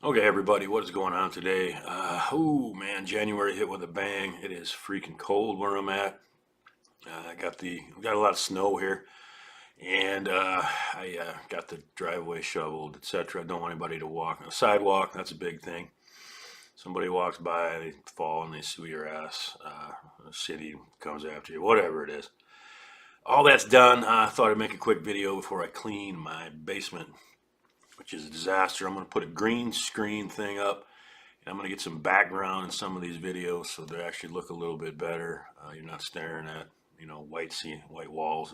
Okay, everybody, what is going on today? Oh man, January hit with a bang. It is freaking cold where I'm at. We got a lot of snow here, and I got the driveway shoveled, etc. I don't want anybody to walk on the sidewalk. That's a big thing. Somebody walks by, they fall and they sue your ass. The city comes after you, whatever it is. All that's done. I thought I'd make a quick video before I clean my basement, which is a disaster. I'm going to put a green screen thing up. I'm going to get some background in some of these videos so they actually look a little bit better. You're not staring at, white walls.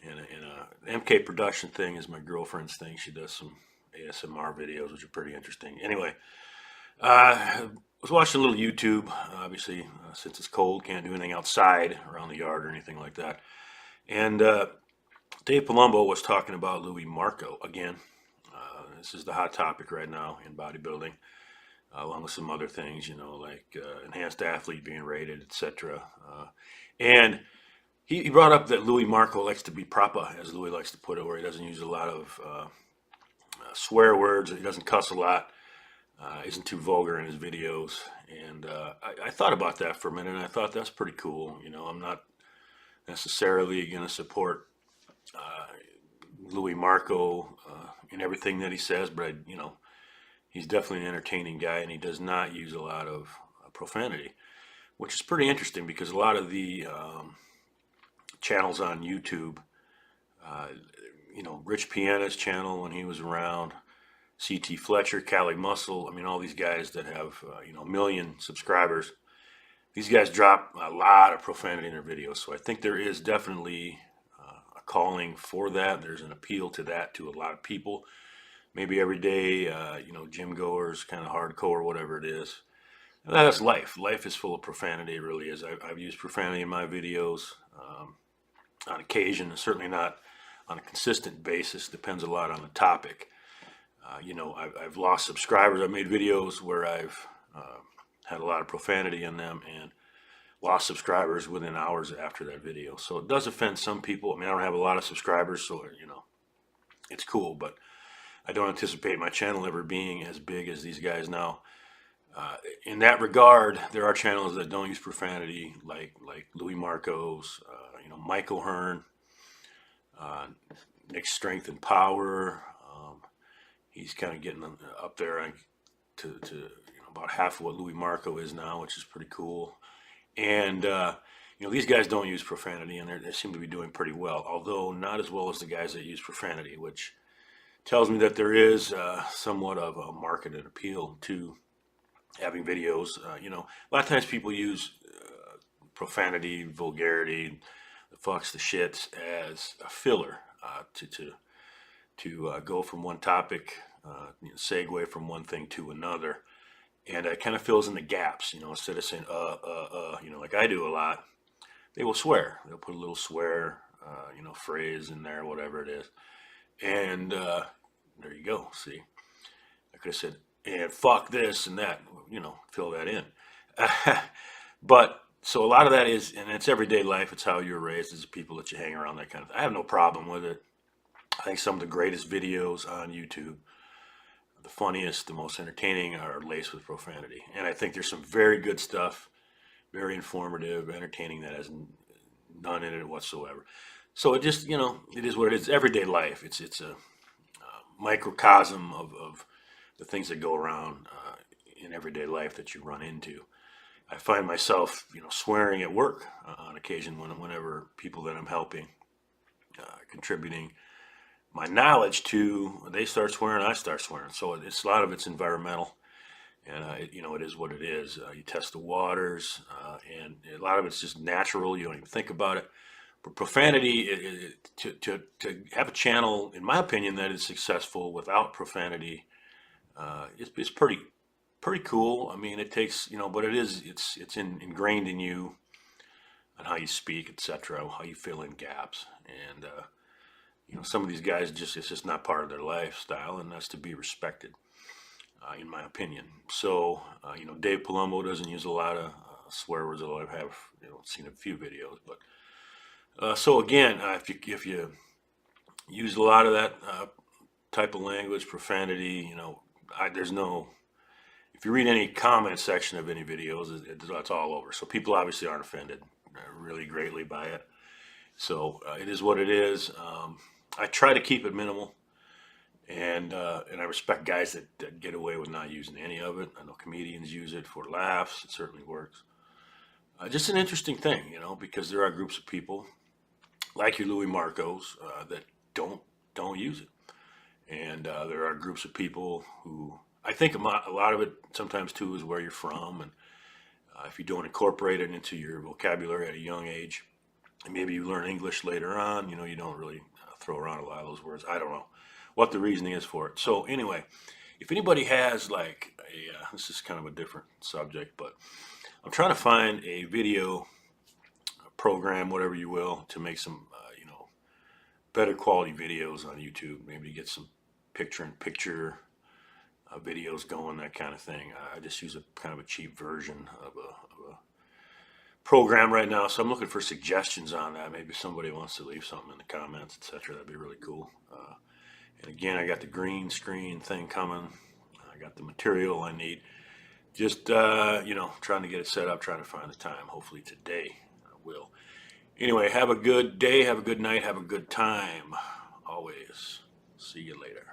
The MK production thing is my girlfriend's thing. She does some ASMR videos, which are pretty interesting. Anyway, I was watching a little YouTube. Obviously, since it's cold, can't do anything outside around the yard or anything like that. And Dave Palumbo was talking about Louis Marco again. This is the hot topic right now in bodybuilding. Along with some other things, like enhanced athlete being rated, etc. And he brought up that Louis Marco likes to be PROPAHHH, as Louis likes to put it, where he doesn't use a lot of swear words, he doesn't cuss a lot, isn't too vulgar in his videos. And I thought about that for a minute, and I thought that's pretty cool. I'm not necessarily going to support Louis Marco in everything that he says, but he's definitely an entertaining guy, and he does not use a lot of profanity, which is pretty interesting because a lot of the channels on YouTube, Rich Piana's channel when he was around, CT Fletcher, Cali Muscle, all these guys that have, a million subscribers, these guys drop a lot of profanity in their videos. So I think there is definitely a calling for that. There's an appeal to that to a lot of people. Maybe every day, gym goers, kind of hardcore, whatever it is. And that's life. Life is full of profanity. It really is. I've used profanity in my videos on occasion, certainly not on a consistent basis. Depends a lot on the topic. I've lost subscribers. I've made videos where I've had a lot of profanity in them and lost subscribers within hours after that video. So it does offend some people. I don't have a lot of subscribers, so, it's cool, but I don't anticipate my channel ever being as big as these guys now. In that regard, there are channels that don't use profanity, like Louis Marco's, Michael Hearn, Nick's Strength and Power. He's kind of getting up there to about half of what Louis Marco is now, which is pretty cool. And these guys don't use profanity, and they seem to be doing pretty well, although not as well as the guys that use profanity, which tells me that there is somewhat of a marketed appeal to having videos. A lot of times people use profanity, vulgarity, the fucks, the shits as a filler to go from one topic, segue from one thing to another, and it kind of fills in the gaps. Instead of saying like I do a lot, they will swear. They'll put a little swear, phrase in there, whatever it is, and there you go. See, I could have said, and fuck this and that, fill that in. But so a lot of that is, and it's everyday life. It's how you're raised. It's the people that you hang around, that kind of thing. I have no problem with it. I think some of the greatest videos on YouTube, the funniest, the most entertaining, are laced with profanity. And I think there's some very good stuff, very informative, entertaining, that has none in it whatsoever. So it just, it is what it is. Everyday life. It's a microcosm of the things that go around in everyday life that you run into. I find myself, swearing at work on occasion whenever people that I'm helping, contributing my knowledge to, they start swearing, I start swearing. So it's a lot of it's environmental, and it is what it is. You test the waters, and a lot of it's just natural. You don't even think about it. But profanity, to have a channel, in my opinion, that is successful without profanity, it's pretty cool. It takes, but it's ingrained in you, on how you speak, etc., how you fill in gaps, and some of these guys it's just not part of their lifestyle, and that's to be respected, in my opinion. So Dave Palumbo doesn't use a lot of swear words, although I have seen a few videos, but. So again, if you use a lot of that type of language, profanity, there's no, if you read any comment section of any videos, it's all over. So people obviously aren't offended really greatly by it. So it is what it is. I try to keep it minimal, and I respect guys that get away with not using any of it. I know comedians use it for laughs. It certainly works. Just an interesting thing, you know, because there are groups of people like your Louis Marcos that don't use it, and there are groups of people who I think a lot of it sometimes too is where you're from, and if you don't incorporate it into your vocabulary at a young age, and maybe you learn English later on, you know, you don't really throw around a lot of those words. I don't know what the reasoning is for it. So anyway, if anybody has like this is kind of a different subject, but I'm trying to find a video program, whatever you will, to make some, you know, better quality videos on YouTube. Maybe to get some picture-in-picture videos going, that kind of thing. I just use a kind of a cheap version of a program right now, so I'm looking for suggestions on that. Maybe somebody wants to leave something in the comments, etc. That'd be really cool. And again, I got the green screen thing coming. I got the material I need. Just, you know, trying to get it set up, trying to find the time. Hopefully today I will. Anyway, have a good day, have a good night, have a good time. Always. See you later.